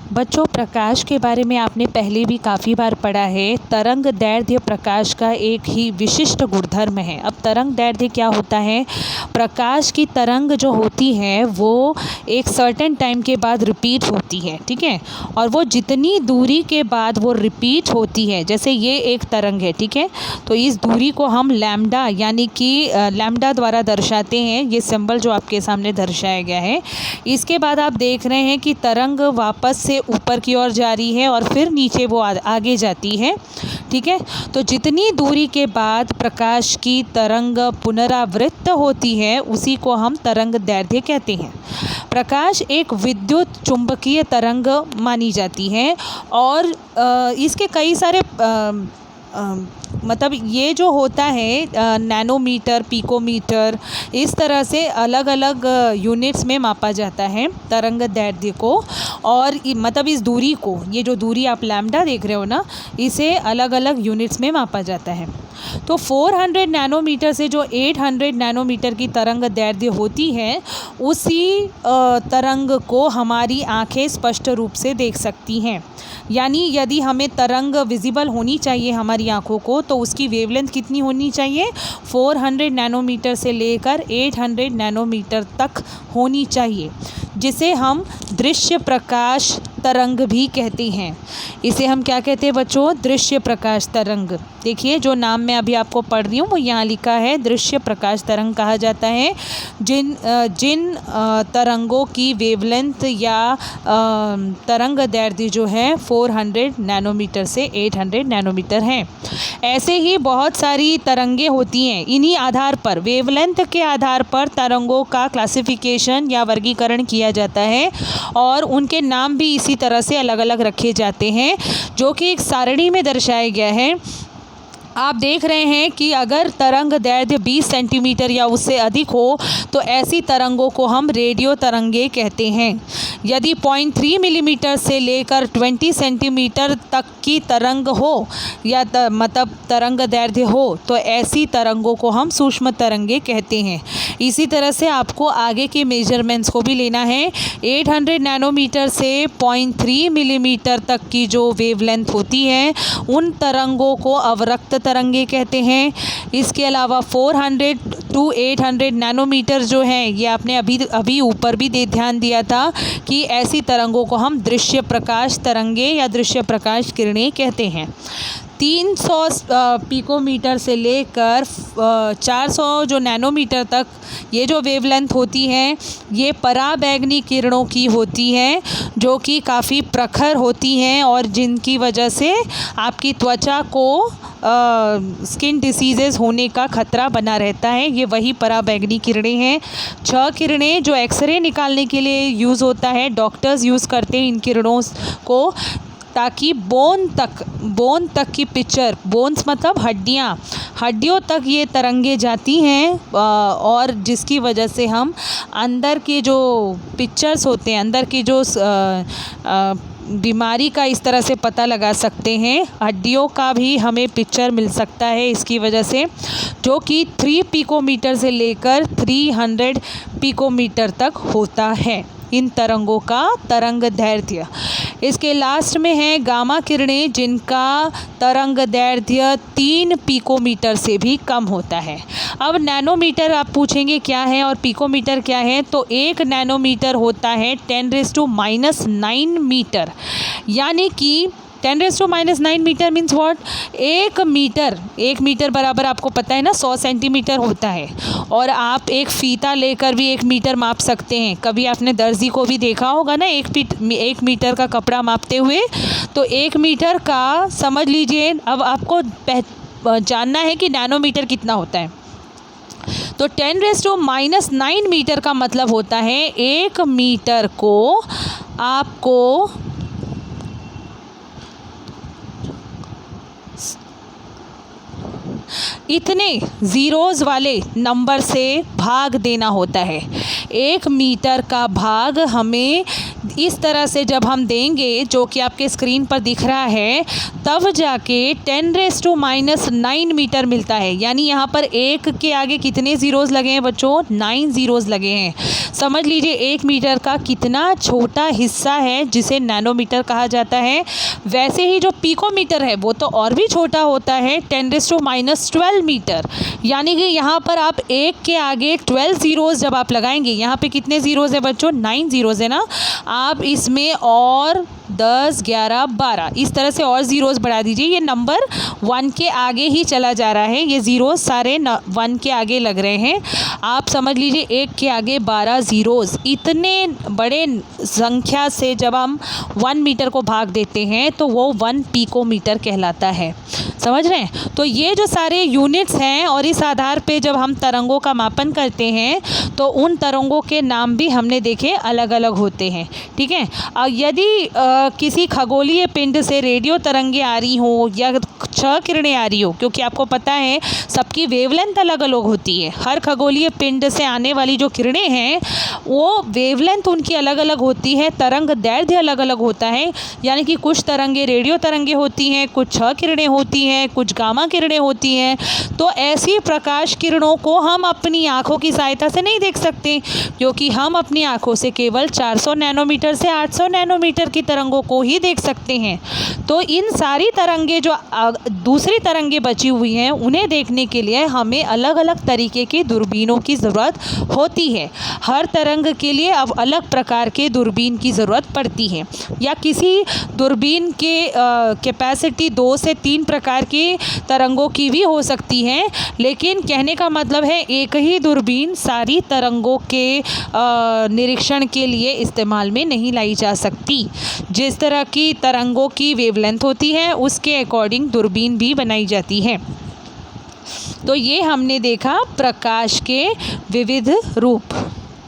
बच्चों, प्रकाश के बारे में आपने पहले भी काफ़ी बार पढ़ा है। तरंग दैर्ध्य प्रकाश का एक ही विशिष्ट गुणधर्म है। अब तरंग दैर्ध्य क्या होता है? प्रकाश की तरंग जो होती है वो एक सर्टेन टाइम के बाद रिपीट होती है, ठीक है। और वो जितनी दूरी के बाद वो रिपीट होती है, जैसे ये एक तरंग है, ठीक है, तो इस दूरी को हम लैम्डा यानी कि लैम्डा द्वारा दर्शाते हैं। ये सिंबल जो आपके सामने दर्शाया गया है। इसके बाद आप देख रहे हैं कि तरंग वापस से ऊपर की ओर जा रही है और फिर नीचे वो आगे जाती है, ठीक है। तो जितनी दूरी के बाद प्रकाश की तरंग पुनरावृत्त होती है उसी को हम तरंग दैर्ध्य कहते हैं। प्रकाश एक विद्युत चुंबकीय तरंग मानी जाती है और इसके कई सारे मतलब ये जो होता है नैनोमीटर, पिकोमीटर, इस तरह से अलग अलग यूनिट्स में मापा जाता है तरंग दैर्ध्य को। और मतलब इस दूरी को, ये जो दूरी आप लैम्डा देख रहे हो ना, इसे अलग अलग यूनिट्स में मापा जाता है। तो 400 नैनोमीटर से जो 800 नैनोमीटर की तरंग दैर्ध्य होती है, उसी तरंग को हमारी आँखें स्पष्ट रूप से देख सकती हैं। यानी यदि हमें तरंग विजिबल होनी चाहिए हमारी आँखों को, तो उसकी वेवलेंथ कितनी होनी चाहिए? 400 नैनोमीटर से लेकर 800 नैनोमीटर तक होनी चाहिए, जिसे हम दृश्य प्रकाश तरंग भी कहते हैं। इसे हम क्या कहते हैं बच्चों? दृश्य प्रकाश तरंग। देखिए, जो नाम मैं अभी आपको पढ़ रही हूँ वो यहाँ लिखा है, दृश्य प्रकाश तरंग कहा जाता है जिन तरंगों की वेवलेंथ या तरंग दैर्ध्य जो है 400 नैनोमीटर से 800 नैनोमीटर है। ऐसे ही बहुत सारी तरंगें होती हैं। इन्हीं आधार पर, वेवलेंथ के आधार पर तरंगों का क्लासिफिकेशन या वर्गीकरण किया जाता है और उनके नाम भी इसी तरह से अलग अलग रखे जाते हैं, जो कि एक सारणी में दर्शाया गया है। आप देख रहे हैं कि अगर तरंग दैर्ध्य 20 सेंटीमीटर या उससे अधिक हो तो ऐसी तरंगों को हम रेडियो तरंगे कहते हैं। यदि 0.3 मिलीमीटर से लेकर 20 सेंटीमीटर तक की तरंग हो या मतलब तरंग दैर्ध्य हो तो ऐसी तरंगों को हम सूक्ष्म तरंगे कहते हैं। इसी तरह से आपको आगे के मेजरमेंट्स को भी लेना है। 800 नैनोमीटर से 0.3 मिलीमीटर तक की जो वेवलेंथ होती है उन तरंगों को अवरक्त तरंगे कहते हैं। इसके अलावा 400 टू 800 नैनोमीटर जो हैं, ये आपने अभी ऊपर भी ध्यान दिया था कि ऐसी तरंगों को हम दृश्य प्रकाश तरंगे या दृश्य प्रकाश किरणें कहते हैं। 300 पिकोमीटर से लेकर 400 जो नैनोमीटर तक ये जो वेवलेंथ होती है, ये पराबैंगनी किरणों की होती हैं, जो कि काफ़ी प्रखर होती हैं और जिनकी वजह से आपकी त्वचा को स्किन डिसीजेज़ होने का खतरा बना रहता है। ये वही पराबैंगनी किरणें हैं। 6 किरणें जो एक्सरे निकालने के लिए यूज़ होता है, डॉक्टर्स यूज़ करते हैं इन किरणों को, ताकि बोन तक की पिक्चर, बोन्स मतलब हड्डियों तक ये तरंगे जाती हैं और जिसकी वजह से हम अंदर के जो पिक्चर्स होते हैं, अंदर की जो बीमारी का इस तरह से पता लगा सकते हैं। हड्डियों का भी हमें पिक्चर मिल सकता है इसकी वजह से, जो कि 3 पिकोमीटर से लेकर 300 पिकोमीटर तक होता है इन तरंगों का तरंग दैर्ध्य। इसके लास्ट में है गामा किरणें, जिनका तरंग दैर्ध्य 3 पिकोमीटर से भी कम होता है। अब नैनोमीटर आप पूछेंगे क्या है और पिकोमीटर क्या है, तो 1 नैनोमीटर होता है 10⁻⁹ मीटर, यानी कि 10⁻⁹ मीटर मीन्स व्हाट? 1 मीटर बराबर आपको पता है ना 100 सेंटीमीटर होता है। और आप एक फ़ीता लेकर भी 1 मीटर माप सकते हैं। कभी आपने दर्जी को भी देखा होगा ना 1 मीटर का कपड़ा मापते हुए। तो 1 मीटर का समझ लीजिए। अब आपको जानना है कि नैनोमीटर कितना होता है। तो 10⁻⁹ मीटर का मतलब होता है 1 मीटर को आपको इतने ज़ीरोज़ वाले नंबर से भाग देना होता है। 1 मीटर का भाग हमें इस तरह से जब हम देंगे, जो कि आपके स्क्रीन पर दिख रहा है, तब जाके 10⁻⁹ मीटर मिलता है। यानी यहाँ पर 1 के आगे कितने ज़ीरोज़ लगे हैं बच्चों? 9 ज़ीरोज़ लगे हैं। समझ लीजिए 1 मीटर का कितना छोटा हिस्सा है जिसे नैनोमीटर कहा जाता है। वैसे ही जो पिकोमीटर है वो तो और भी छोटा होता है, 10⁻12 मीटर। यानी कि यहाँ पर आप 1 के आगे 12 ज़ीरोज़ जब आप लगाएंगे, यहाँ पे कितने ज़ीरोज़ है बच्चों? 9 ज़ीरोज़ है ना। आप इसमें और 10, 11, 12 इस तरह से और ज़ीरोज़ बढ़ा दीजिए। ये नंबर 1 के आगे ही चला जा रहा है, ये ज़ीरोज़ सारे 1 के आगे लग रहे हैं। आप समझ लीजिए 1 के आगे 12 ज़ीरोज़। इतने बड़े संख्या से जब हम 1 मीटर को भाग देते हैं तो वो 1 पिकोमीटर कहलाता है। समझ रहे हैं? तो ये जो सारे यूनिट्स हैं, और इस आधार पे जब हम तरंगों का मापन करते हैं तो उन तरंगों के नाम भी हमने देखे अलग अलग होते हैं। ठीक है। यदि किसी खगोलीय पिंड से रेडियो तरंगें आ रही हो या क्षय किरणें आ रही हो, क्योंकि आपको पता है सबकी वेवलेंथ अलग अलग होती है। हर खगोलीय पिंड से आने वाली जो किरणें हैं वो वेवलेंथ उनकी अलग अलग होती है, तरंग दैर्ध्य अलग अलग होता है। यानी कि कुछ तरंगें रेडियो तरंगें होती हैं, कुछ क्षय किरणें होती हैं, कुछ गामा किरणें होती हैं। तो ऐसी प्रकाश किरणों को हम अपनी आँखों की सहायता से नहीं देख सकते, क्योंकि हम अपनी आँखों से केवल 400 नैनोमीटर से 800 नैनोमीटर की तरंगों को ही देख सकते हैं। तो इन सारी तरंगें जो दूसरी तरंगें बची हुई हैं उन्हें देखने के लिए हमें अलग अलग तरीके की दूरबीनों की ज़रूरत होती है। हर तरंग के लिए अब अलग प्रकार के दूरबीन की ज़रूरत पड़ती है, या किसी दूरबीन के कैपेसिटी 2 से 3 प्रकार की तरंगों की भी हो सकती है। लेकिन कहने का मतलब है एक ही दूरबीन सारी तरंगों के निरीक्षण के लिए इस्तेमाल में नहीं लाई जा सकती। जिस तरह की तरंगों की वेवलेंथ होती है उसके अकॉर्डिंग दूरबीन भी बनाई जाती है। तो ये हमने देखा प्रकाश के विविध रूप।